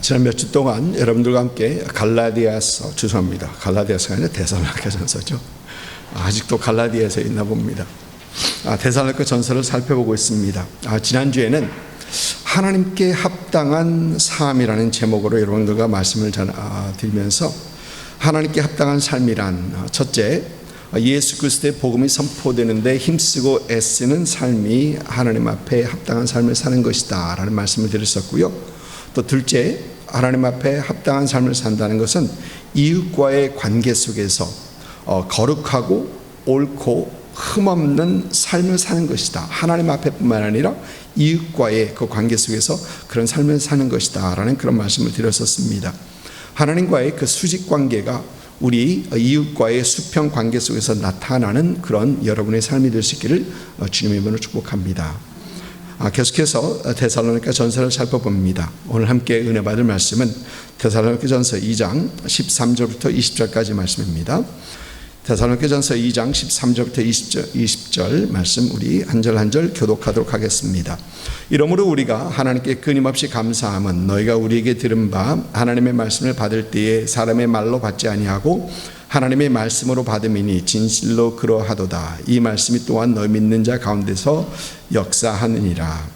지난 몇 주 동안 여러분들과 함께 갈라디아서, 죄송합니다, 갈라디아서가 아니라 데살로니가전서죠. 아직도 갈라디아서에 있나 봅니다. 데살로니가 전서를 살펴보고 있습니다. 지난주에는 하나님께 합당한 삶이라는 제목으로 여러분들과 말씀을 드리면서, 하나님께 합당한 삶이란 첫째, 예수 그리스도의 복음이 선포되는데 힘쓰고 애쓰는 삶이 하나님 앞에 합당한 삶을 사는 것이다 라는 말씀을 드렸었고요. 또 둘째, 하나님 앞에 합당한 삶을 산다는 것은 이웃과의 관계 속에서 거룩하고 옳고 흠없는 삶을 사는 것이다. 하나님 앞에뿐만 아니라 이웃과의 그 관계 속에서 그런 삶을 사는 것이다 라는 그런 말씀을 드렸었습니다. 하나님과의 그 수직 관계가 우리 이웃과의 수평 관계 속에서 나타나는 그런 여러분의 삶이 될 수 있기를 주님의 이름으로 축복합니다. 계속해서 데살로니가 전서를 살펴봅니다. 오늘 함께 은혜 받을 말씀은 데살로니가 전서 2장 13절부터 20절까지 말씀입니다. 데살로니가 전서 2장 13절부터 20절 말씀 우리 한 절 한 절 교독하도록 하겠습니다. 이러므로 우리가 하나님께 끊임없이 감사함은 너희가 우리에게 들은 바 하나님의 말씀을 받을 때에 사람의 말로 받지 아니하고 하나님의 말씀으로 받음이니 진실로 그러하도다. 이 말씀이 또한 너희 믿는 자 가운데서 역사하느니라.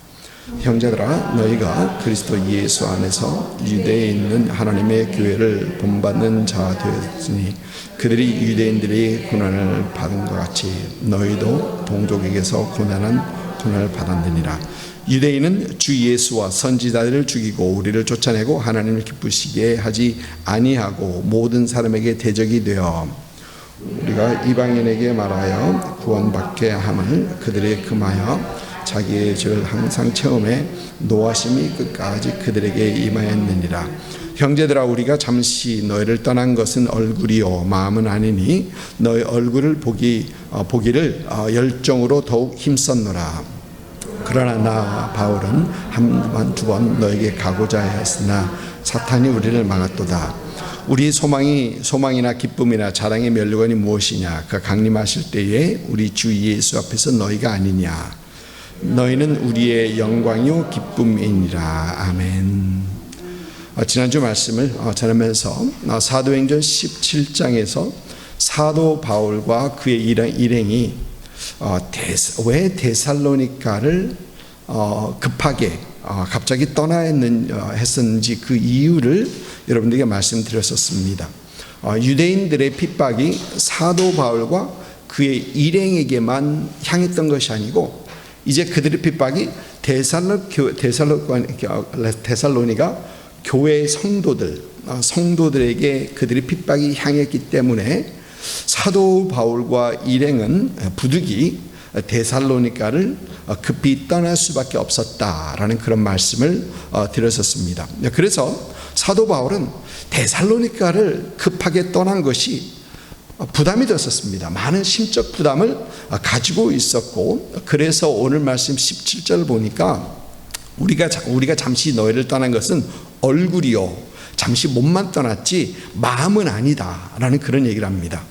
형제들아, 너희가 그리스도 예수 안에서 유대에 있는 하나님의 교회를 본받는 자 되었으니 그들이 유대인들이 고난을 받은 것 같이 너희도 동족에게서 고난을 받았느니라. 유대인은 주 예수와 선지자들을 죽이고 우리를 쫓아내고 하나님을 기쁘시게 하지 아니하고 모든 사람에게 대적이 되어 우리가 이방인에게 말하여 구원받게 함을 그들이 금하여 자기의 죄를 항상 체험해 노하심이 끝까지 그들에게 임하였느니라. 형제들아, 우리가 잠시 너희를 떠난 것은 얼굴이요 마음은 아니니 너희 얼굴을 보기를 열정으로 더욱 힘썼노라. 그러나 나 바울은 한 번 두 번 너에게 가고자 하였으나 사탄이 우리를 막았도다. 우리 소망이나 기쁨이나 자랑의 면류관이 무엇이냐? 그 강림하실 때에 우리 주 예수 앞에서 너희가 아니냐? 너희는 우리의 영광이요 기쁨이니라. 아멘. 지난주 말씀을 전하면서 사도행전 17장에서 사도 바울과 그의 일행이 왜 데살로니가를 급하게 갑자기 떠나야 했었는지 그 이유를 여러분들에게 말씀드렸었습니다. 유대인들의 핍박이 사도 바울과 그의 일행에게만 향했던 것이 아니고 이제 그들의 핍박이 데살로니가 교회 성도들에게 그들의 핍박이 향했기 때문에 사도 바울과 일행은 부득이 데살로니가를 급히 떠날 수밖에 없었다라는 그런 말씀을 드렸었습니다. 그래서 사도 바울은 데살로니가를 급하게 떠난 것이 부담이 되었습니다. 많은 심적 부담을 가지고 있었고, 그래서 오늘 말씀 17절 보니까 우리가 잠시 너희를 떠난 것은 얼굴이요 잠시 몸만 떠났지 마음은 아니다 라는 그런 얘기를 합니다.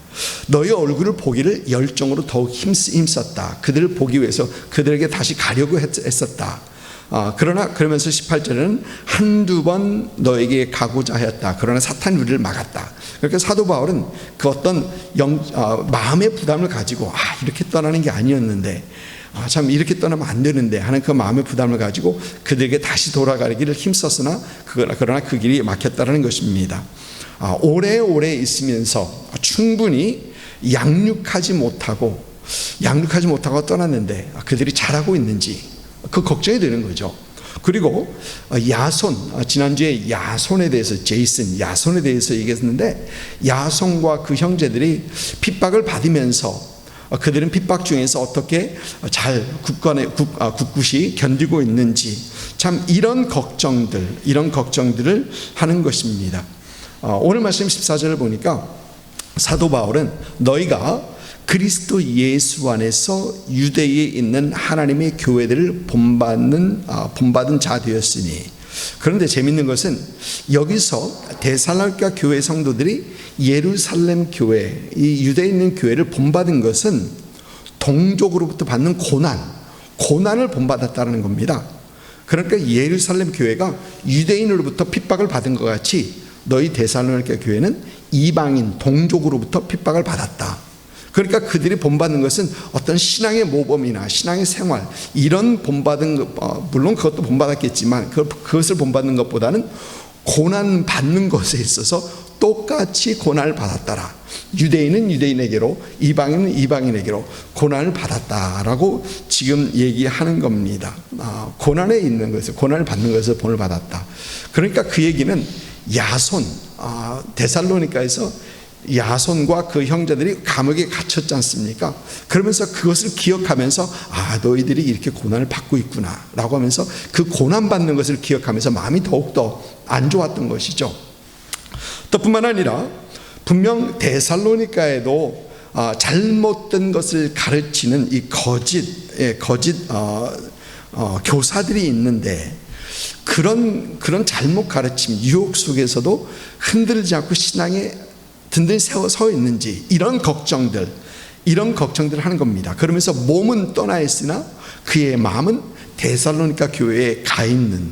너희 얼굴을 보기를 열정으로 더욱 힘썼다. 그들을 보기 위해서 그들에게 다시 가려고 했었다. 그러면서 18절에는 한두 번 너에게 가고자 하였다. 그러나 사탄이 우리를 막았다. 그러니까 사도 바울은 그 어떤 마음의 부담을 가지고 이렇게 떠나는 게 아니었는데 참 이렇게 떠나면 안 되는데 하는 그 마음의 부담을 가지고 그들에게 다시 돌아가기를 힘썼으나 그러나 그 길이 막혔다는 것입니다. 오래오래 있으면서 충분히 양육하지 못하고 떠났는데 그들이 잘하고 있는지 그 걱정이 되는 거죠. 그리고 지난주에 야손에 대해서 야손에 대해서 얘기했는데, 야손과 그 형제들이 핍박을 받으면서 그들은 핍박 중에서 어떻게 잘 굳굳이 견디고 있는지 참 이런 걱정들을 하는 것입니다. 오늘 말씀 14절을 보니까 사도 바울은 너희가 그리스도 예수 안에서 유대에 있는 하나님의 교회들을 본받은 자 되었으니. 그런데 재밌는 것은 여기서 데살로니가 교회 성도들이 예루살렘 교회, 이 유대에 있는 교회를 본받은 것은 동족으로부터 받는 고난을 본받았다는 겁니다. 그러니까 예루살렘 교회가 유대인으로부터 핍박을 받은 것 같이 너희 데살로니가 교회는 이방인 동족으로부터 핍박을 받았다. 그러니까 그들이 본받는 것은 어떤 신앙의 모범이나 신앙의 생활, 이런 본받은 물론 그것도 본받았겠지만 그것을 본받는 것보다는 고난 받는 것에 있어서 똑같이 고난을 받았다라. 유대인은 유대인에게로, 이방인은 이방인에게로 고난을 받았다라고 지금 얘기하는 겁니다. 고난에 있는 것을, 고난을 받는 것을 본을 받았다. 그러니까 그 얘기는 야손, 데살로니가에서 야손과 그 형제들이 감옥에 갇혔지 않습니까? 그러면서 그것을 기억하면서 너희들이 이렇게 고난을 받고 있구나 라고 하면서 그 고난받는 것을 기억하면서 마음이 더욱더 안 좋았던 것이죠. 또 뿐만 아니라 분명 데살로니가에도 잘못된 것을 가르치는 이 거짓 교사들이 있는데 그런 잘못 가르침, 유혹 속에서도 흔들리지 않고 신앙에 든든히 서 있는지 이런 걱정들을 하는 겁니다. 그러면서 몸은 떠나 있으나 그의 마음은 데살로니가 교회에 가 있는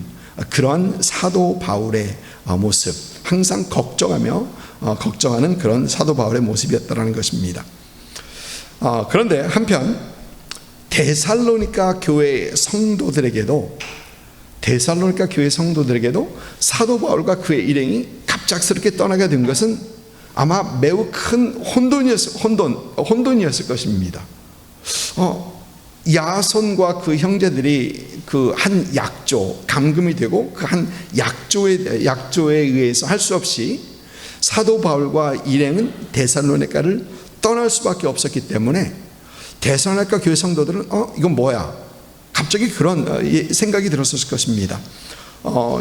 그러한 사도 바울의 모습, 항상 걱정하는 그런 사도 바울의 모습이었다는 것입니다. 그런데 한편 데살로니가 교회 성도들에게도 사도 바울과 그의 일행이 갑작스럽게 떠나게 된 것은 아마 매우 큰 혼돈이었을 것입니다. 야손과 그 형제들이 그 한 약조, 감금이 되고 그 한 약조에 의해서 할 수 없이 사도 바울과 일행은 데살로니가를 떠날 수밖에 없었기 때문에 데살로니가 교회 성도들은 이건 뭐야? 갑자기 그런 생각이 들었을 것입니다.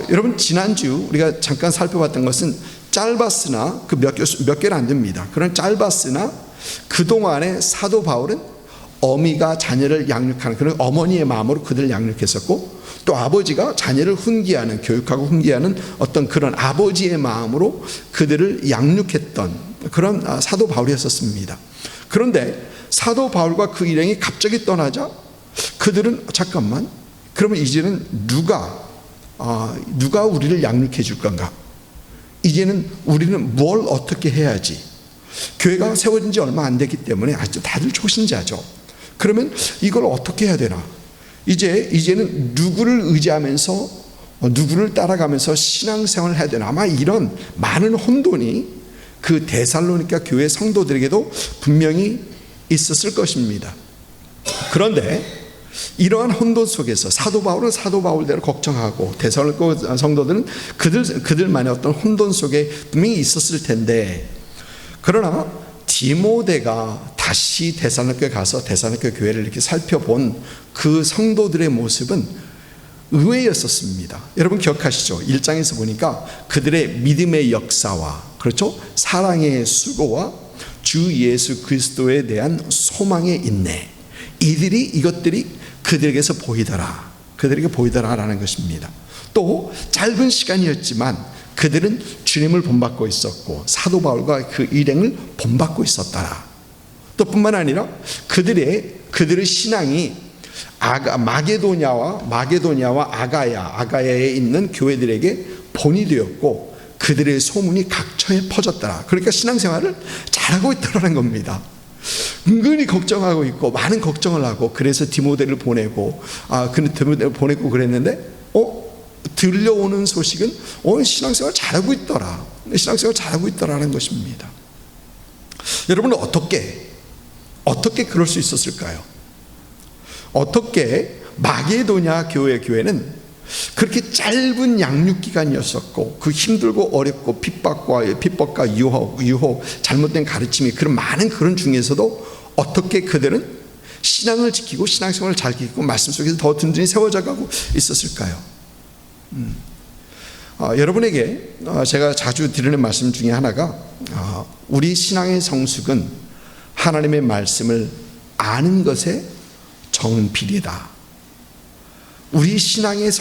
여러분 지난주 우리가 잠깐 살펴봤던 것은 짧았으나 그 몇 개는 안 됩니다. 그런 짧았으나 그동안에 사도 바울은 어미가 자녀를 양육하는 그런 어머니의 마음으로 그들을 양육했었고 또 아버지가 자녀를 훈계하는, 교육하고 훈계하는 어떤 그런 아버지의 마음으로 그들을 양육했던 그런 사도 바울이었었습니다. 그런데 사도 바울과 그 일행이 갑자기 떠나자 그들은 잠깐만, 그러면 이제는 누가 우리를 양육해 줄 건가? 이제는 우리는 뭘 어떻게 해야지? 교회가 세워진 지 얼마 안 됐기 때문에 아직도 다들 초신자죠. 그러면 이걸 어떻게 해야 되나? 이제는 누구를 의지하면서 누구를 따라가면서 신앙생활을 해야 되나? 아마 이런 많은 혼돈이 그 데살로니가 교회 성도들에게도 분명히 있었을 것입니다. 그런데 이러한 혼돈 속에서 사도 바울은 사도 바울대로 걱정하고 데살로니가 성도들은 그들만의 어떤 혼돈 속에 분명히 있었을 텐데, 그러나 디모데가 다시 데살로니가에 가서 데살로니가 교회를 이렇게 살펴본 그 성도들의 모습은 의외였었습니다. 여러분 기억하시죠? 1장에서 보니까 그들의 믿음의 역사와, 그렇죠? 사랑의 수고와 주 예수 그리스도에 대한 소망의 인내, 이것들이 그들에게서 그들에게 보이더라라는 것입니다. 또 짧은 시간이었지만 그들은 주님을 본받고 있었고 사도 바울과 그 일행을 본받고 있었더라. 또 뿐만 아니라 그들의 신앙이 마게도냐와 아가야에 있는 교회들에게 본이 되었고 그들의 소문이 각처에 퍼졌더라. 그러니까 신앙생활을 잘하고 있더라는 겁니다. 은근히 걱정하고 있고 많은 걱정을 하고, 그래서 디모데를 보내고 그랬는데 들려오는 소식은 신앙생활 잘하고 있더라라는 것입니다. 여러분은 어떻게 그럴 수 있었을까요? 어떻게 마게도냐 교회는 그렇게 짧은 양육 기간이었었고 그 힘들고 어렵고 핍박과 유혹, 잘못된 가르침이 그런 많은 그런 중에서도 어떻게 그들은 신앙을 지키고 신앙생활을 잘 지키고 말씀 속에서 더 든든히 세워져 가고 있었을까요? 여러분에게 제가 자주 드리는 말씀 중에 하나가 우리 신앙의 성숙은 하나님의 말씀을 아는 것의 정필이다. 우리 신앙의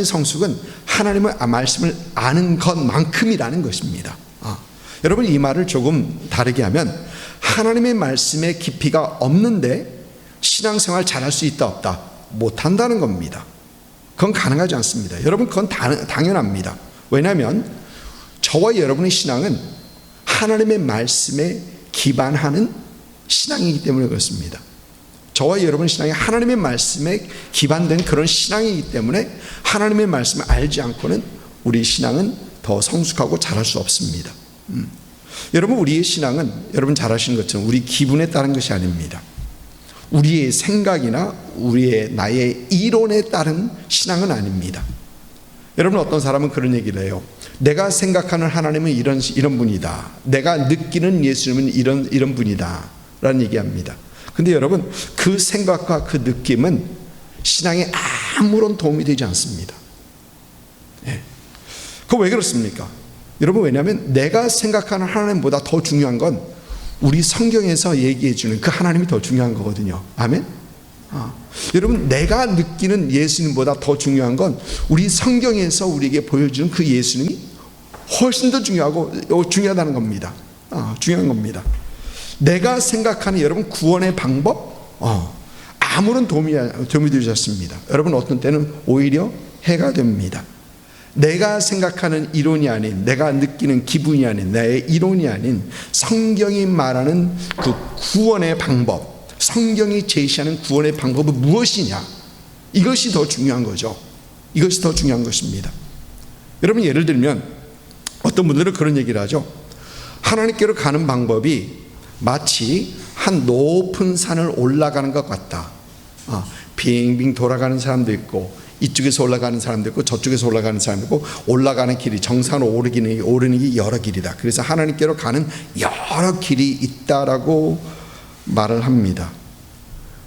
성숙은 하나님의 말씀을 아는 것만큼이라는 것입니다. 여러분 이 말을 조금 다르게 하면 하나님의 말씀의 깊이가 없는데 신앙생활 잘할 수 있다 없다? 못한다는 겁니다. 그건 가능하지 않습니다. 여러분, 그건 당연합니다. 왜냐하면 저와 여러분의 신앙은 하나님의 말씀에 기반하는 신앙이기 때문에 그렇습니다. 저와 여러분의 신앙이 하나님의 말씀에 기반된 그런 신앙이기 때문에 하나님의 말씀을 알지 않고는 우리 신앙은 더 성숙하고 잘할 수 없습니다. 여러분, 우리의 신앙은 여러분 잘 아시는 것처럼 우리 기분에 따른 것이 아닙니다. 우리의 생각이나 나의 이론에 따른 신앙은 아닙니다. 여러분, 어떤 사람은 그런 얘기를 해요. 내가 생각하는 하나님은 이런 분이다. 내가 느끼는 예수님은 이런 분이다. 라는 얘기합니다. 근데 여러분, 그 생각과 그 느낌은 신앙에 아무런 도움이 되지 않습니다. 예. 그거 왜 그렇습니까? 여러분, 왜냐하면 내가 생각하는 하나님보다 더 중요한 건 우리 성경에서 얘기해 주는 그 하나님이 더 중요한 거거든요. 아멘? 여러분, 내가 느끼는 예수님보다 더 중요한 건 우리 성경에서 우리에게 보여주는 그 예수님이 훨씬 더 중요하다는 겁니다. 중요한 겁니다. 내가 생각하는 여러분 구원의 방법, 아무런 도움이 되지 않습니다. 여러분, 어떤 때는 오히려 해가 됩니다. 내가 생각하는 이론이 아닌, 내가 느끼는 기분이 아닌, 나의 이론이 아닌 성경이 말하는 그 구원의 방법, 성경이 제시하는 구원의 방법은 무엇이냐, 이것이 더 중요한 거죠. 이것이 더 중요한 것입니다. 여러분, 예를 들면 어떤 분들은 그런 얘기를 하죠. 하나님께로 가는 방법이 마치 한 높은 산을 올라가는 것 같다. 빙빙 돌아가는 사람도 있고, 이쪽에서 올라가는 사람도 있고, 저쪽에서 올라가는 사람도 있고, 올라가는 길이, 정상으로 오르는 게 여러 길이다. 그래서 하나님께로 가는 여러 길이 있다라고 말을 합니다.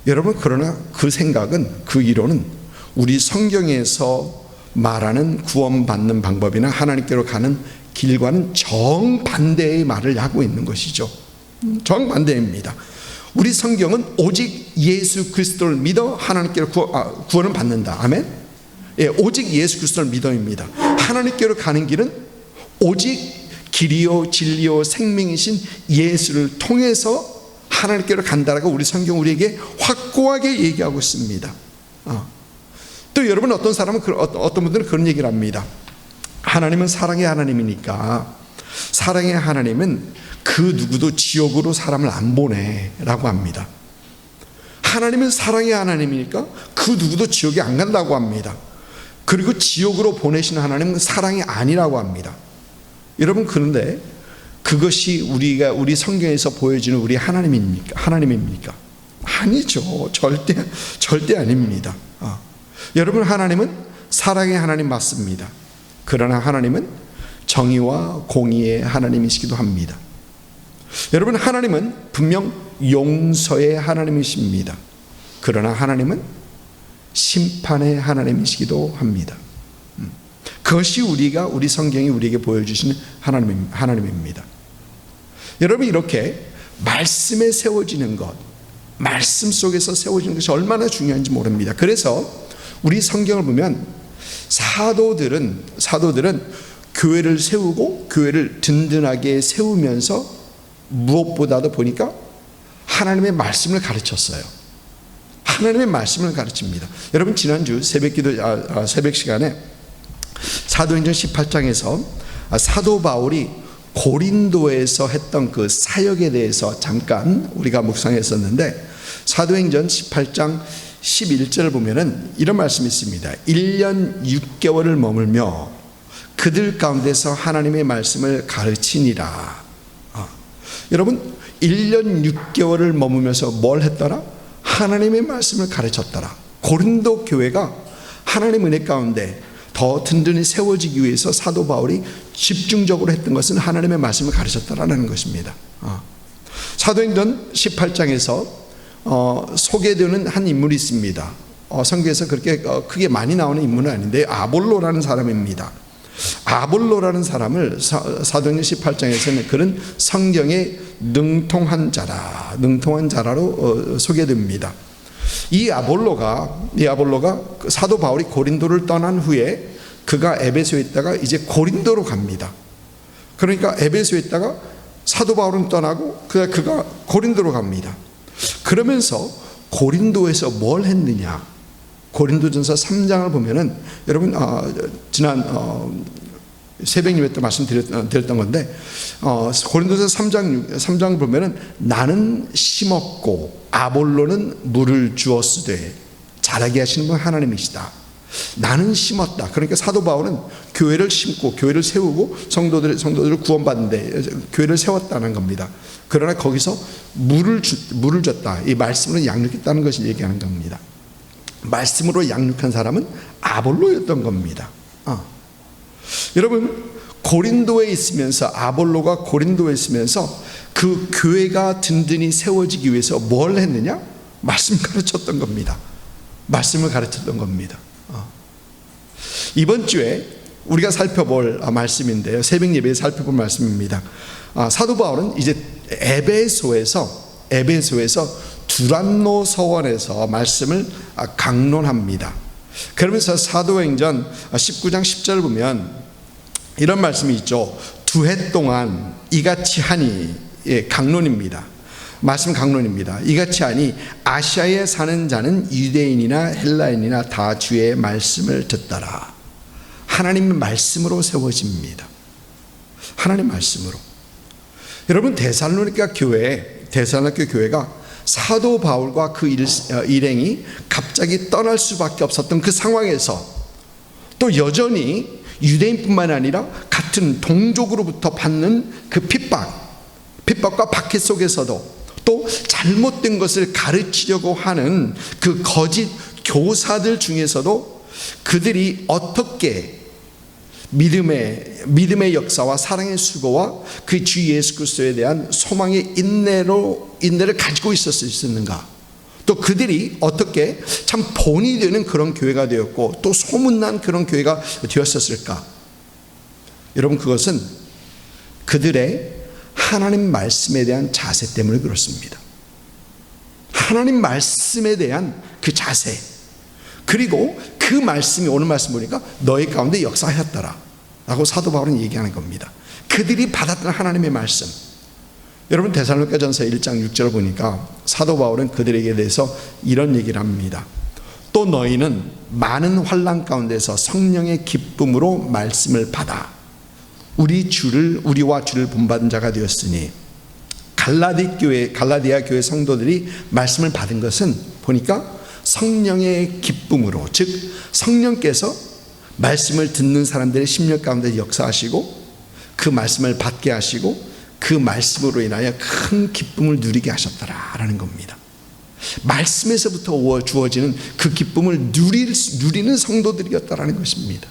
여러분, 그러나 그 생각은, 그 이론은 우리 성경에서 말하는 구원받는 방법이나 하나님께로 가는 길과는 정반대의 말을 하고 있는 것이죠. 정반대입니다. 우리 성경은 오직 예수 그리스도를 믿어 하나님께로 구원을 받는다. 아멘? 예, 오직 예수 그리스도를 믿어입니다. 하나님께로 가는 길은 오직 길이요 진리요 생명이신 예수를 통해서 하나님께로 간다라고 우리 성경 우리에게 확고하게 얘기하고 있습니다. 또 여러분, 어떤 분들은 그런 얘기를 합니다. 하나님은 사랑의 하나님이니까 사랑의 하나님은 그 누구도 지옥으로 사람을 안 보내라고 합니다. 하나님은 사랑의 하나님이니까 그 누구도 지옥에 안 간다고 합니다. 그리고 지옥으로 보내시는 하나님은 사랑이 아니라고 합니다. 여러분, 그런데 그것이 우리 성경에서 보여주는 우리 하나님입니까? 아니죠. 절대 아닙니다. 여러분, 하나님은 사랑의 하나님 맞습니다. 그러나 하나님은 정의와 공의의 하나님이시기도 합니다. 여러분, 하나님은 분명 용서의 하나님이십니다. 그러나 하나님은 심판의 하나님이시기도 합니다. 그것이 우리 성경이 우리에게 보여주시는 하나님입니다. 여러분, 이렇게 말씀에 세워지는 것, 말씀 속에서 세워지는 것이 얼마나 중요한지 모릅니다. 그래서 우리 성경을 보면 사도들은 교회를 세우고 교회를 든든하게 세우면서 무엇보다도 보니까 하나님의 말씀을 가르쳤어요. 하나님의 말씀을 가르칩니다. 여러분, 지난주 새벽 시간에 사도행전 18장에서 사도 바울이 고린도에서 했던 그 사역에 대해서 잠깐 우리가 묵상했었는데, 사도행전 18장 11절을 보면은 이런 말씀이 있습니다. 1년 6개월을 머물며 그들 가운데서 하나님의 말씀을 가르치니라. 여러분, 1년 6개월을 머물면서 뭘 했더라? 하나님의 말씀을 가르쳤더라. 고린도 교회가 하나님 은혜 가운데 더 든든히 세워지기 위해서 사도 바울이 집중적으로 했던 것은 하나님의 말씀을 가르쳤다라는 것입니다. 사도행전 18장에서 소개되는 한 인물이 있습니다. 성경에서 그렇게 크게 많이 나오는 인물은 아닌데 아볼로라는 사람입니다. 아볼로라는 사람을 사도행전 18장에서는 그는 성경에 능통한 자라로 소개됩니다. 이 아볼로가 사도 바울이 고린도를 떠난 후에 그가 에베소에 있다가 이제 고린도로 갑니다. 그러니까 에베소에 있다가 사도 바울은 떠나고 그가 고린도로 갑니다. 그러면서 고린도에서 뭘 했느냐? 고린도전서 3장을 보면은 여러분 지난 새벽 예배 때 말씀드렸던 건데 고린도전서 3장 보면은 나는 심었고 아볼로는 물을 주었으되 자라게 하시는 분 하나님이시다. 나는 심었다. 그러니까 사도 바울은 교회를 심고 교회를 세우고 성도들을 구원받는데 교회를 세웠다는 겁니다. 그러나 거기서 물을 줬다. 이 말씀으로 양육했다는 것을 얘기하는 겁니다. 말씀으로 양육한 사람은 아볼로였던 겁니다. 여러분, 고린도에 있으면서 아볼로가 고린도에 있으면서 그 교회가 든든히 세워지기 위해서 뭘 했느냐? 말씀을 가르쳤던 겁니다. 말씀을 가르쳤던 겁니다. 이번 주에 우리가 살펴볼 말씀인데요, 새벽 예배에 살펴볼 말씀입니다. 사도 바울은 이제 에베소에서 두란노 서원에서 말씀을 강론합니다. 그러면서 사도행전 19장 10절을 보면 이런 말씀이 있죠. 2해 동안 이같이 하니, 강론입니다. 말씀 강론입니다. 이같이 하니 아시아에 사는 자는 유대인이나 헬라인이나 다 주의 말씀을 듣더라. 하나님의 말씀으로 세워집니다. 하나님 말씀으로. 여러분, 데살로니가 교회가 사도 바울과 그 일행이 갑자기 떠날 수밖에 없었던 그 상황에서 또 여전히 유대인뿐만 아니라 같은 동족으로부터 받는 그 핍박과 박해 속에서도 또 잘못된 것을 가르치려고 하는 그 거짓 교사들 중에서도 그들이 어떻게 믿음의 역사와 사랑의 수고와 그 주 예수 그리스도에 대한 소망의 인내를 가지고 있었는가? 또 그들이 어떻게 참 본이 되는 그런 교회가 되었고 또 소문난 그런 교회가 되었었을까? 여러분, 그것은 그들의 하나님 말씀에 대한 자세 때문에 그렇습니다. 하나님 말씀에 대한 그 자세, 그리고 그 말씀이 오늘 말씀 보니까 너희 가운데 역사하였더라 라고 사도 바울은 얘기하는 겁니다. 그들이 받았던 하나님의 말씀. 여러분, 데살로니가전서 1장 6절을 보니까 사도 바울은 그들에게 대해서 이런 얘기를 합니다. 또 너희는 많은 환난 가운데서 성령의 기쁨으로 말씀을 받아 우리와 주를 본받은 자가 되었으니, 갈라디아 교회 성도들이 말씀을 받은 것은 보니까 성령의 기쁨으로, 즉 성령께서 말씀을 듣는 사람들의 심령 가운데 역사하시고 그 말씀을 받게 하시고 그 말씀으로 인하여 큰 기쁨을 누리게 하셨더라라는 겁니다. 말씀에서부터 주어지는 그 기쁨을 누리는 성도들이었다라는 것입니다.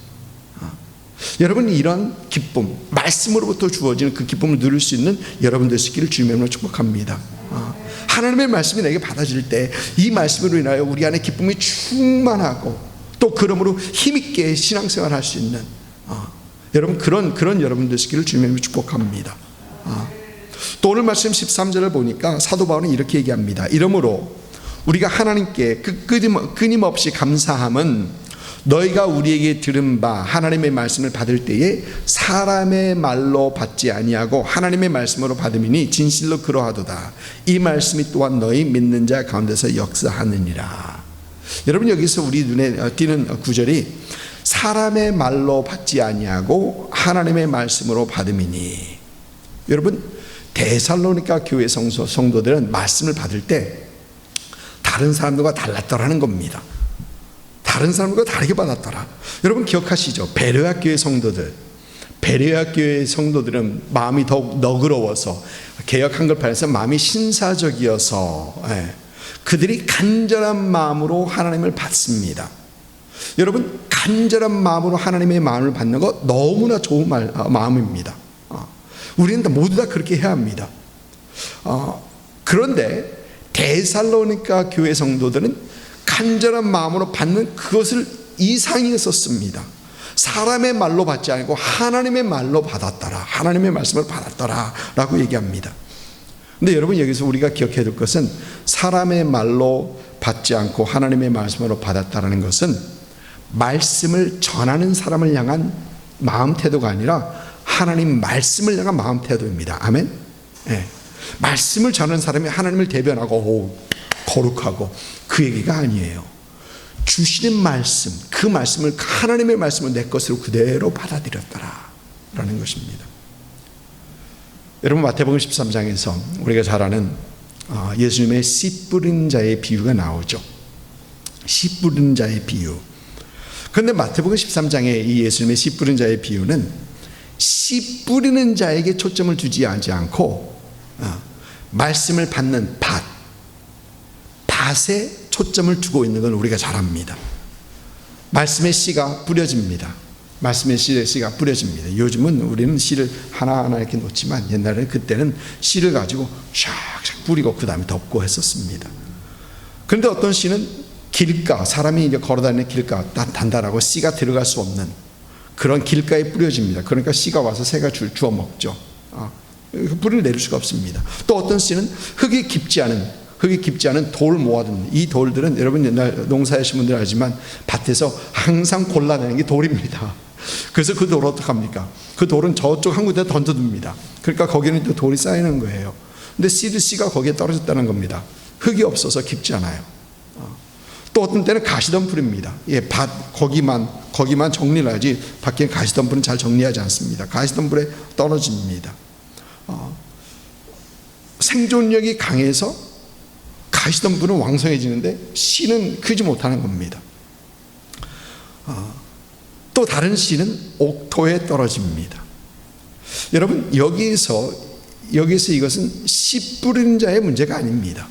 여러분, 이런 기쁨, 말씀으로부터 주어지는 그 기쁨을 누릴 수 있는 여러분 되시기를 주님의 이름으로 축복합니다. 하나님의 말씀이 내게 받아질 때 이 말씀으로 인하여 우리 안에 기쁨이 충만하고 또 그러므로 힘있게 신앙생활을 할 수 있는 여러분, 그런 여러분 되시기를 주님의 이름으로 축복합니다. 또 오늘 말씀 13절을 보니까 사도 바울은 이렇게 얘기합니다. 이러므로 우리가 하나님께 끊임없이 감사함은 너희가 우리에게 들은 바 하나님의 말씀을 받을 때에 사람의 말로 받지 아니하고 하나님의 말씀으로 받음이니 진실로 그러하도다. 이 말씀이 또한 너희 믿는 자 가운데서 역사하느니라. 여러분, 여기서 우리 눈에 띄는 구절이 사람의 말로 받지 아니하고 하나님의 말씀으로 받음이니, 여러분, 데살로니가 교회 성도들은 말씀을 받을 때 다른 사람들과 달랐더라는 겁니다. 다른 사람들과 다르게 받았더라. 여러분 기억하시죠? 베레아 교회 성도들은 마음이 더욱 너그러워서, 개역 한글판에서 마음이 신사적이어서 그들이 간절한 마음으로 하나님을 받습니다. 여러분, 간절한 마음으로 하나님의 마음을 받는 것 너무나 좋은 마음입니다. 우리는 모두 다 그렇게 해야 합니다. 그런데 데살로니가 교회 성도들은 간절한 마음으로 받는 그것을 이상히 썼습니다. 사람의 말로 받지 않고 하나님의 말로 받았더라, 하나님의 말씀을 받았더라 라고 얘기합니다. 근데 여러분, 여기서 우리가 기억해야 될 것은 사람의 말로 받지 않고 하나님의 말씀으로 받았다라는 것은 말씀을 전하는 사람을 향한 마음 태도가 아니라 하나님 말씀을 향한 마음 태도입니다. 아멘. 말씀을 전하는 사람이 하나님을 대변하고 거룩하고 그 얘기가 아니에요. 주시는 말씀, 그 말씀을 하나님의 말씀을 내 것으로 그대로 받아들였더라라는 것입니다. 여러분, 마태복음 13장에서 우리가 잘 아는 예수님의 씨 뿌린 자의 비유가 나오죠. 씨 뿌린 자의 비유. 그런데 마태복음 13장에 이 예수님의 씨 뿌린 자의 비유는 씨 뿌리는 자에게 초점을 두지 않고 말씀을 받는 밭에 초점을 두고 있는 건 우리가 잘 압니다. 말씀의 씨가 뿌려집니다. 말씀의 씨가 뿌려집니다. 요즘은 우리는 씨를 하나하나 이렇게 놓지만 옛날에는 그때는 씨를 가지고 샥샥 뿌리고 그 다음에 덮고 했었습니다. 그런데 어떤 씨는 길가, 사람이 이제 걸어다니는 길가, 단단하고 씨가 들어갈 수 없는 그런 길가에 뿌려집니다. 그러니까 씨가 와서 새가 주워 먹죠. 뿌리를 내릴 수가 없습니다. 또 어떤 씨는 흙이 깊지 않은 돌 모아둔, 이 돌들은 여러분 옛날 농사하신 분들 알지만 밭에서 항상 골라내는 게 돌입니다. 그래서 그 돌을 어떡합니까? 그 돌은 저쪽 한 군데 던져둡니다. 그러니까 거기는 또 돌이 쌓이는 거예요. 근데 씨가 거기에 떨어졌다는 겁니다. 흙이 없어서 깊지 않아요. 또 어떤 때는 가시덤불입니다. 밭 거기만 정리를 하지 밖에 가시덤불은 잘 정리하지 않습니다. 가시덤불에 떨어집니다. 생존력이 강해서 가시덤불은 왕성해지는데 씨는 크지 못하는 겁니다. 또 다른 씨는 옥토에 떨어집니다. 여러분, 여기에서 이것은 씨 뿌리는 자의 문제가 아닙니다.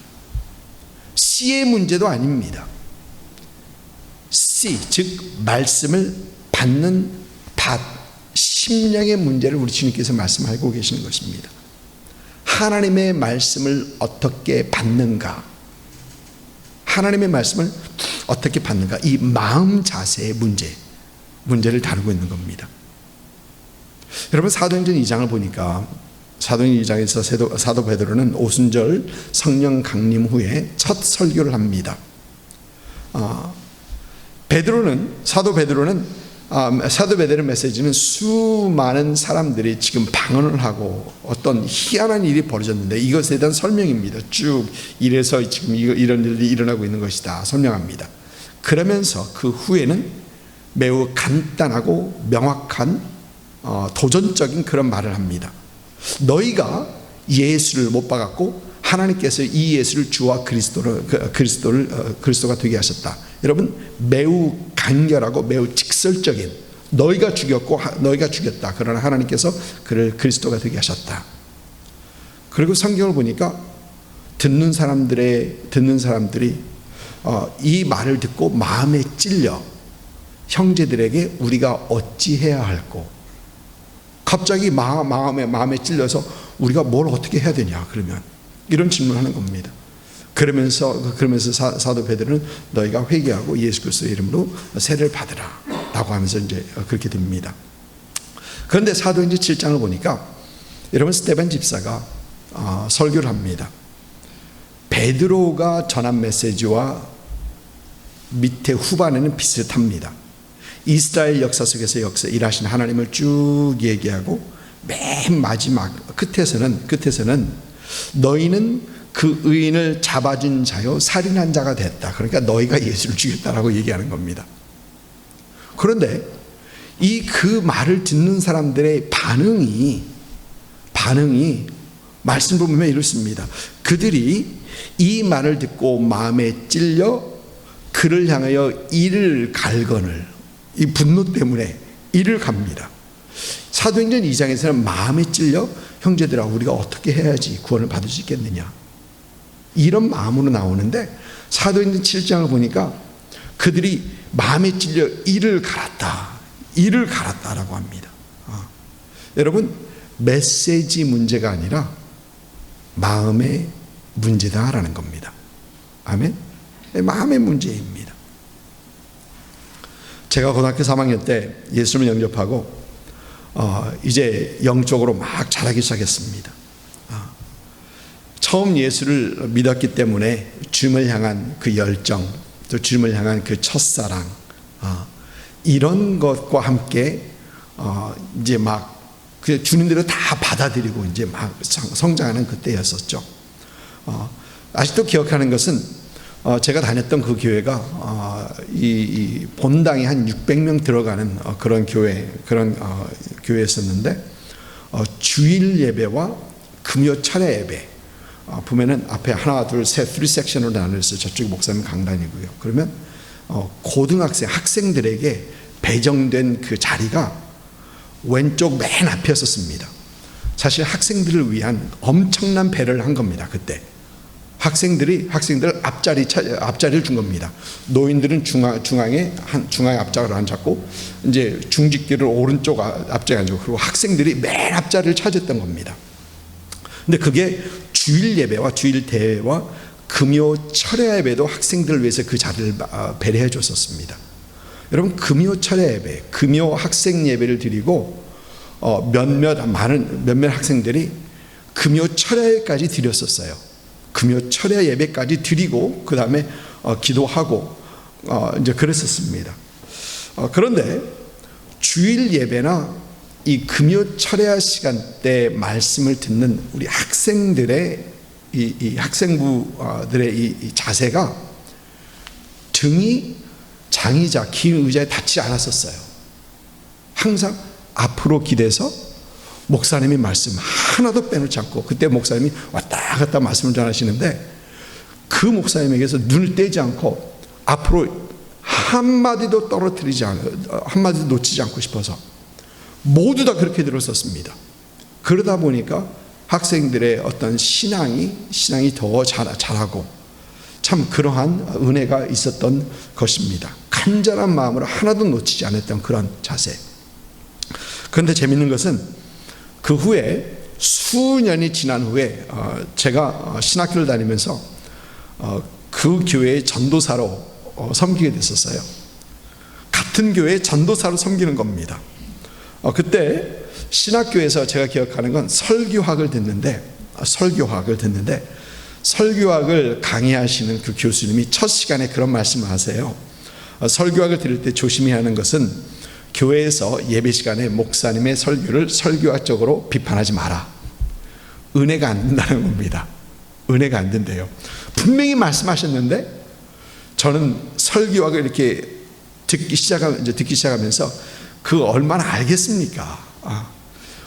씨의 문제도 아닙니다. 씨, 즉 말씀을 받는 밭, 심령의 문제를 우리 주님께서 말씀하고 계시는 것입니다. 하나님의 말씀을 어떻게 받는가? 하나님의 말씀을 어떻게 받는가? 이 마음 자세의 문제를 다루고 있는 겁니다. 여러분, 사도행전 2장을 보니까 사도행전 2장에서 사도 베드로는 오순절 성령 강림 후에 첫 설교를 합니다. 사도 베드로의 메시지는 수많은 사람들이 지금 방언을 하고 어떤 희한한 일이 벌어졌는데 이것에 대한 설명입니다. 쭉 이래서 지금 이런 일이 일어나고 있는 것이다 설명합니다. 그러면서 그 후에는 매우 간단하고 명확한 도전적인 그런 말을 합니다. 너희가 예수를 못 박았고 하나님께서 이 예수를 주와 그리스도가 되게 하셨다. 여러분, 매우 간결하고 매우 직설적인, 너희가 죽였고 너희가 죽였다. 그러나 하나님께서 그를 그리스도가 되게 하셨다. 그리고 성경을 보니까 듣는 사람들이 이 말을 듣고 마음에 찔려 형제들에게 우리가 어찌해야 할꼬, 갑자기 마음에 찔려서 우리가 뭘 어떻게 해야 되냐, 그러면 이런 질문을 하는 겁니다. 그러면서 사도 베드로는 너희가 회개하고 예수 그리스도의 이름으로 세례를 받으라 라고 하면서 이제 그렇게 됩니다. 그런데 사도행전 7장을 보니까 여러분, 스데반 집사가 설교를 합니다. 베드로가 전한 메시지와 밑에 후반에는 비슷합니다. 이스라엘 역사 속에서 일하신 하나님을 쭉 얘기하고 맨 마지막 끝에서는 너희는 그 의인을 잡아준 자요 살인한 자가 됐다. 그러니까 너희가 예수를 죽였다라고 얘기하는 겁니다. 그런데 그 말을 듣는 사람들의 반응이 말씀을 보면 이렇습니다. 그들이 이 말을 듣고 마음에 찔려 그를 향하여 이를 갈건을, 이 분노 때문에 이를 갑니다. 사도행전 2장에서는 마음에 찔려 형제들아 우리가 어떻게 해야지 구원을 받을 수 있겠느냐, 이런 마음으로 나오는데 사도행전 7장을 보니까 그들이 마음에 찔려 이를 갈았다라고 합니다. 여러분, 메시지 문제가 아니라 마음의 문제다라는 겁니다. 아멘. 마음의 문제입니다. 제가 고등학교 3학년 때 예수님을 영접하고 이제 영적으로 막 자라기 시작했습니다. 처음 예수를 믿었기 때문에 주님을 향한 그 열정, 또 주님을 향한 그 첫사랑, 이런 것과 함께 이제 막 그 주님대로 다 받아들이고 이제 막 성장하는 그때였었죠. 아직도 기억하는 것은 제가 다녔던 그 교회가 이 본당이 한 600명 들어가는 그런 교회였었는데 주일 예배와 금요 철야 예배 보면은 앞에 하나 둘 셋 3섹션으로 나누어서 저쪽이 목사님 강단이고요. 그러면 고등학생 학생들에게 배정된 그 자리가 왼쪽 맨 앞이었었습니다. 사실 학생들을 위한 엄청난 배려를 한 겁니다. 그때 학생들 앞자리를 준 겁니다. 노인들은 중앙에 앞자리를 앉았고 이제 중직들을 오른쪽 앞자리에 앉고 그리고 학생들이 맨 앞자리를 차지했던 겁니다. 근데 그게 주일 예배와 주일 대회와 금요 철야 예배도 학생들을 위해서 그 자리를 배려해 줬었습니다. 여러분 금요 철야 예배, 금요 학생 예배를 드리고 몇몇 학생들이 금요 철야까지 드렸었어요. 금요 철야 예배까지 드리고 그 다음에 기도하고 이제 그랬었습니다. 그런데 주일 예배나 이 금요 철야 시간대 말씀을 듣는 우리 학생들의 이 학생부들의 이 자세가 등이 장의자 긴 의자에 닿지 않았었어요. 항상 앞으로 기대서 목사님이 말씀 하나도 빼놓지 않고 그때 목사님이 왔다 갔다 말씀을 전하시는데 그 목사님에게서 눈을 떼지 않고 앞으로 한마디도 한마디도 놓치지 않고 싶어서 모두 다 그렇게 들었었습니다. 그러다 보니까 학생들의 어떤 신앙이 더 자라고 참 그러한 은혜가 있었던 것입니다. 간절한 마음으로 하나도 놓치지 않았던 그런 자세. 그런데 재밌는 것은 그 후에 수년이 지난 후에 제가 신학교를 다니면서 그 교회의 전도사로 섬기게 됐었어요. 같은 교회의 전도사로 섬기는 겁니다. 그때 신학교에서 제가 기억하는 건 설교학을 듣는데 설교학을 강의하시는 그 교수님이 첫 시간에 그런 말씀을 하세요. 설교학을 들을 때 조심해야 하는 것은 교회에서 예배 시간에 목사님의 설교를 설교학적으로 비판하지 마라. 은혜가 안 된다는 겁니다. 은혜가 안 된대요. 분명히 말씀하셨는데 저는 설교학을 이렇게 듣기 시작하면서 그 얼마나 알겠습니까?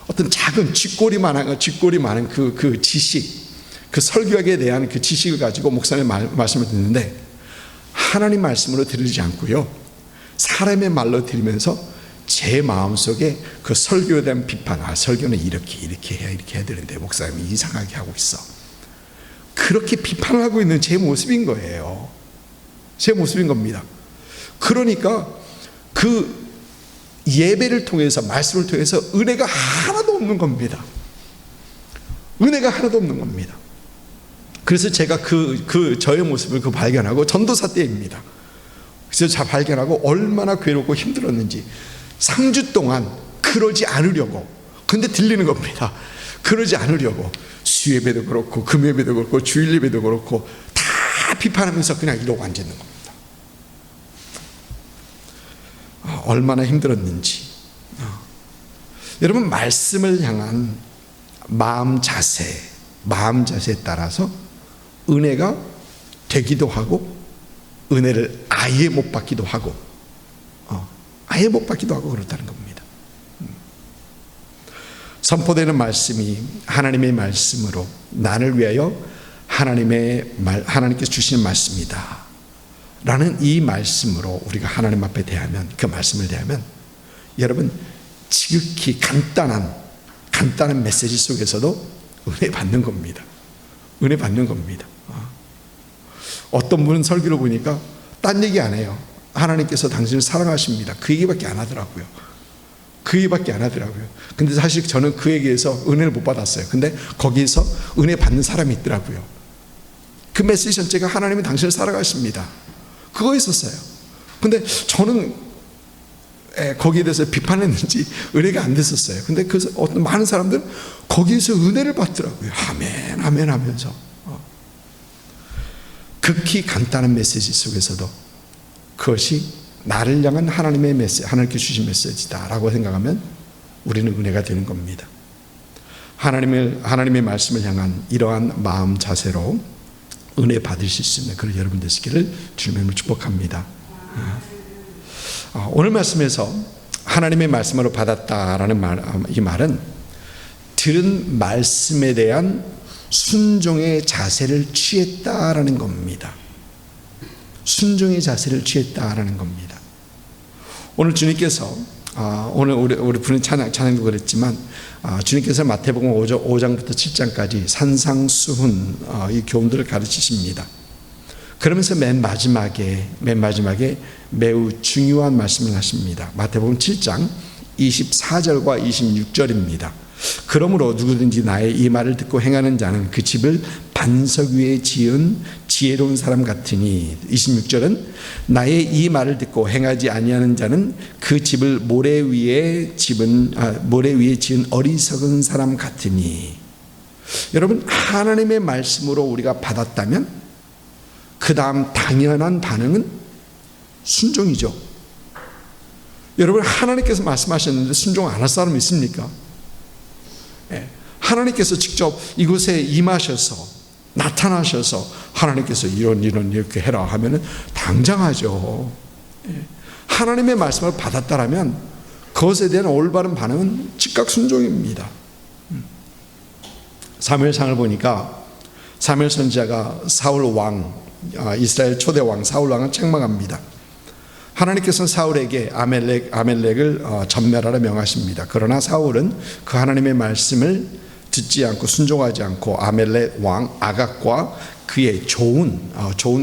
어떤 작은 쥐꼬리 많은 그 지식, 그 설교학에 대한 그 지식을 가지고 목사님의 말씀을 듣는데 하나님 말씀으로 들으지 않고요 사람의 말로 들으면서 제 마음속에 그 설교에 대한 비판, 설교는 이렇게 해야 되는데 목사님이 이상하게 하고 있어. 그렇게 비판을 하고 있는 제 모습인 거예요. 제 모습인 겁니다. 그러니까 그 예배를 통해서 말씀을 통해서 은혜가 하나도 없는 겁니다. 은혜가 하나도 없는 겁니다. 그래서 제가 저의 모습을 발견하고 전도사 때입니다. 그래서 잘 발견하고 얼마나 괴롭고 힘들었는지 3주 동안 그러지 않으려고 근데 들리는 겁니다. 그러지 않으려고 수예배도 그렇고 금예배도 그렇고 주일예배도 그렇고 다 비판하면서 그냥 이러고 앉아있는 겁니다. 얼마나 힘들었는지. 여러분 말씀을 향한 마음 자세에 따라서 은혜가 되기도 하고 은혜를 아예 못 받기도 하고 그렇다는 겁니다. 선포되는 말씀이 하나님의 말씀으로 나를 위하여 하나님께서 주시는 말씀이다 라는 이 말씀으로 우리가 하나님 앞에 대하면, 그 말씀을 대하면 여러분 지극히 간단한 메시지 속에서도 은혜 받는 겁니다. 은혜 받는 겁니다. 어떤 분은 설교를 보니까 딴 얘기 안 해요. 하나님께서 당신을 사랑하십니다. 그 얘기밖에 안 하더라고요. 근데 사실 저는 그 얘기에서 은혜를 못 받았어요. 근데 거기에서 은혜 받는 사람이 있더라고요. 그 메시지 전체가 하나님이 당신을 사랑하십니다. 그거 있었어요. 근데 저는 거기에 대해서 비판했는지 은혜가 안 됐었어요. 근데 그 어떤 많은 사람들은 거기에서 은혜를 받더라고요. 아멘 하면서 극히 간단한 메시지 속에서도 그것이 나를 향한 하나님의 메시지, 하나님께 주신 메시지다라고 생각하면 우리는 은혜가 되는 겁니다. 하나님의 말씀을 향한 이러한 마음 자세로 은혜 받으실 수 있는 그런 여러분 되시기를 주님으로 축복합니다. 오늘 말씀에서 하나님의 말씀으로 받았다라는 이 말은 들은 말씀에 대한 순종의 자세를 취했다라는 겁니다. 순종의 자세를 취했다라는 겁니다. 오늘 주님께서 오늘 우리 부른 찬양도 그랬지만 주님께서 마태복음 5장부터 7장까지 산상수훈 이 교훈들을 가르치십니다. 그러면서 맨 마지막에 매우 중요한 말씀을 하십니다. 마태복음 7장 24절과 26절입니다. 그러므로 누구든지 나의 이 말을 듣고 행하는 자는 그 집을 반석 위에 지은 지혜로운 사람 같으니, 26절은 나의 이 말을 듣고 행하지 아니하는 자는 그 집을 모래 위에 지은 어리석은 사람 같으니. 여러분, 하나님의 말씀으로 우리가 받았다면 그 다음 당연한 반응은 순종이죠. 여러분, 하나님께서 말씀하셨는데 순종 안 할 사람 있습니까? 하나님께서 직접 이곳에 임하셔서 나타나셔서 하나님께서 이렇게 해라 하면은 당장 하죠. 하나님의 말씀을 받았다라면 그것에 대한 올바른 반응은 즉각 순종입니다. 사무엘상을 보니까 사무엘 선지자가 사울 왕, 이스라엘 초대 왕 사울 왕을 책망합니다. 하나님께서는 사울에게 아멜렉을 전멸하라 명하십니다. 그러나 사울은 그 하나님의 말씀을 듣지 않고 순종하지 않고 아멜렉 왕 아각과 그의 좋은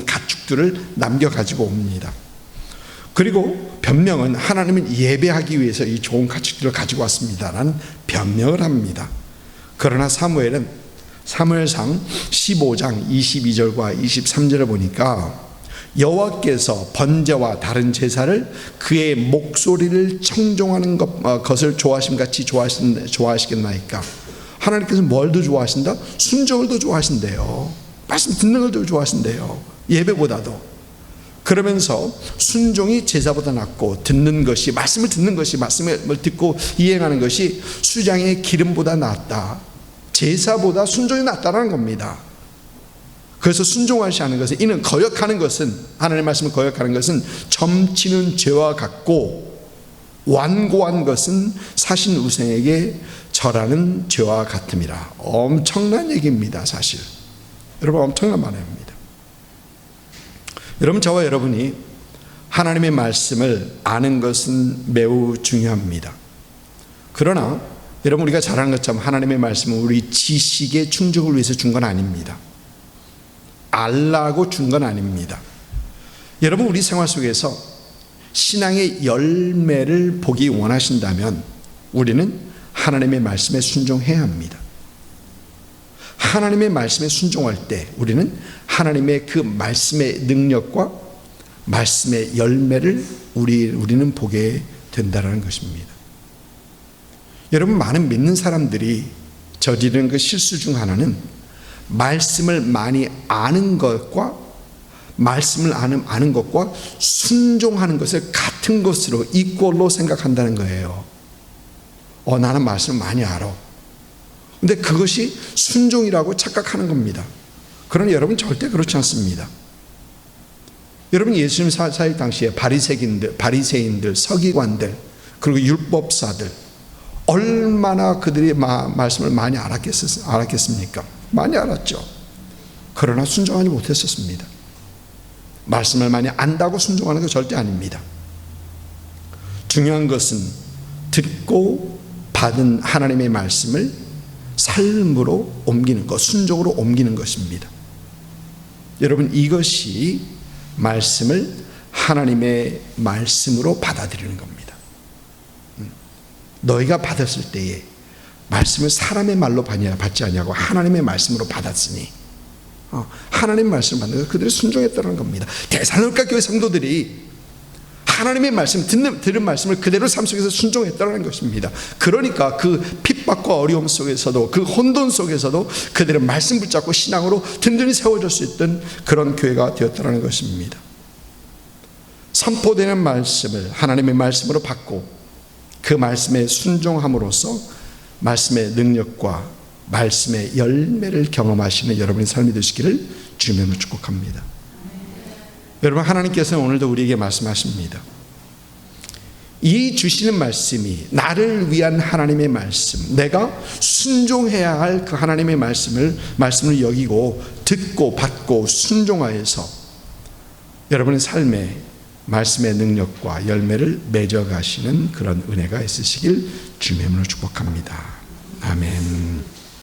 가축들을 남겨 가지고 옵니다. 그리고 변명은 하나님은 예배하기 위해서 이 좋은 가축들을 가지고 왔습니다라는 변명을 합니다. 그러나 사무엘은 사무엘상 15장 22절과 23절을 보니까 여호와께서 번제와 다른 제사를 그의 목소리를 청종하는 것을 좋아하심같이 좋아하시겠나이까. 하나님께서 뭘 더 좋아하신다? 순종을 더 좋아하신대요. 말씀 듣는 걸 더 좋아하신대요. 예배보다도. 그러면서 순종이 제사보다 낫고 듣는 것이, 말씀을 듣는 것이, 말씀을 듣고 이행하는 것이 수장의 기름보다 낫다. 제사보다 순종이 낫다라는 겁니다. 그래서 순종하지 않은 것은, 이는 거역하는 것은, 하나님의 말씀을 거역하는 것은 점치는 죄와 같고 완고한 것은 사신 우생에게 절하는 죄와 같음이라. 엄청난 얘기입니다. 사실 여러분, 엄청난 말입니다. 여러분, 저와 여러분이 하나님의 말씀을 아는 것은 매우 중요합니다. 그러나 여러분, 우리가 잘 아는 것처럼 하나님의 말씀은 우리 지식의 충족을 위해서 준 건 아닙니다. 알라고 준 건 아닙니다. 여러분, 우리 생활 속에서 신앙의 열매를 보기 원하신다면 우리는 하나님의 말씀에 순종해야 합니다. 하나님의 말씀에 순종할 때 우리는 하나님의 그 말씀의 능력과 말씀의 열매를 우리는 보게 된다는 것입니다. 여러분, 많은 믿는 사람들이 저지르는 그 실수 중 하나는 말씀을 많이 아는 것과 말씀을 아는 것과 순종하는 것을 같은 것으로 이꼴로 생각한다는 거예요. 나는 말씀을 많이 알아. 근데 그것이 순종이라고 착각하는 겁니다. 그러나 여러분, 절대 그렇지 않습니다. 여러분, 예수님 사역 당시에 바리새인들, 서기관들, 그리고 율법사들, 얼마나 그들이 말씀을 많이 알았겠습니까? 많이 알았죠. 그러나 순종하지 못했었습니다. 말씀을 많이 안다고 순종하는 거 절대 아닙니다. 중요한 것은 듣고 받은 하나님의 말씀을 삶으로 옮기는 것, 순종으로 옮기는 것입니다. 여러분, 이것이 말씀을 하나님의 말씀으로 받아들이는 겁니다. 너희가 받았을 때에 말씀을 사람의 말로 받지 아니하고 하나님의 말씀으로 받았으니, 하나님의 말씀을 받는 것, 그들이 순종했다는 겁니다. 데살로니가 교회 성도들이 하나님의 말씀, 들은 말씀을 그대로 삶 속에서 순종했다는 것입니다. 그러니까 그 핍박과 어려움 속에서도, 그 혼돈 속에서도 그들은 말씀 붙잡고 신앙으로 든든히 세워질 수 있던 그런 교회가 되었다는 것입니다. 선포되는 말씀을 하나님의 말씀으로 받고 그 말씀에 순종함으로써 말씀의 능력과 말씀의 열매를 경험하시는 여러분의 삶이 되시기를 주님으로 축복합니다. 여러분, 하나님께서는 오늘도 우리에게 말씀하십니다. 이 주시는 말씀이 나를 위한 하나님의 말씀, 내가 순종해야 할 그 하나님의 말씀을 여기고 듣고 받고 순종하여서 여러분의 삶에 말씀의 능력과 열매를 맺어가시는 그런 은혜가 있으시길 주님으로 축복합니다. 아멘.